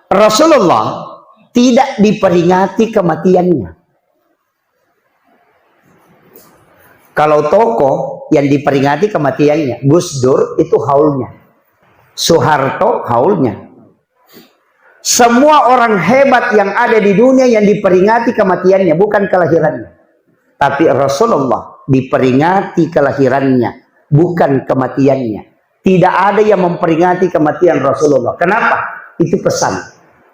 Rasulullah tidak diperingati kematiannya. Kalau tokoh yang diperingati kematiannya, Gus Dur itu haulnya, Soeharto haulnya. Semua orang hebat yang ada di dunia yang diperingati kematiannya, bukan kelahirannya. Tapi Rasulullah diperingati kelahirannya, bukan kematiannya. Tidak ada yang memperingati kematian Rasulullah. Kenapa? Itu pesan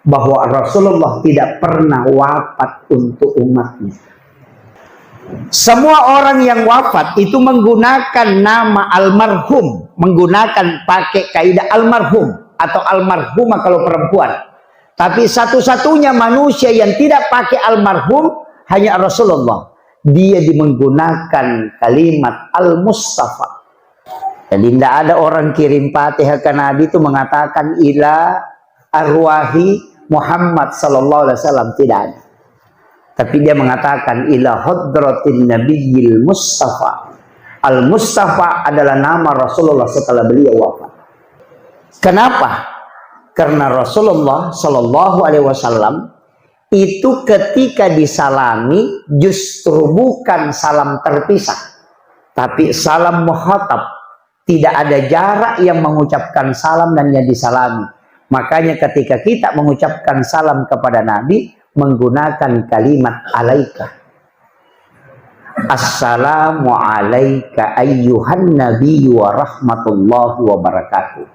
bahwa Rasulullah tidak pernah wafat untuk umatnya. Semua orang yang wafat itu menggunakan nama almarhum, menggunakan pakai kaidah almarhum atau almarhumah kalau perempuan. Tapi satu-satunya manusia yang tidak pakai almarhum hanya Rasulullah. Dia menggunakan kalimat al-Mustafa. Jadi tidak ada orang kirim Fatihah ke Nabi itu mengatakan ila arwahi Muhammad sallallahu alaihi wasallam, tidak ada. Tapi dia mengatakan ila hadratin nabiyil Mustafa. Al-Mustafa adalah nama Rasulullah setelah beliau wafat. Kenapa? Karena Rasulullah sallallahu alaihi wasallam itu ketika disalami justru bukan salam terpisah, tapi salam muhatab. Tidak ada jarak yang mengucapkan salam dan yang disalami. Makanya ketika kita mengucapkan salam kepada Nabi, menggunakan kalimat alaika. Assalamu alaika ayyuhan nabiyyu wa rahmatullahi wa barakatuh.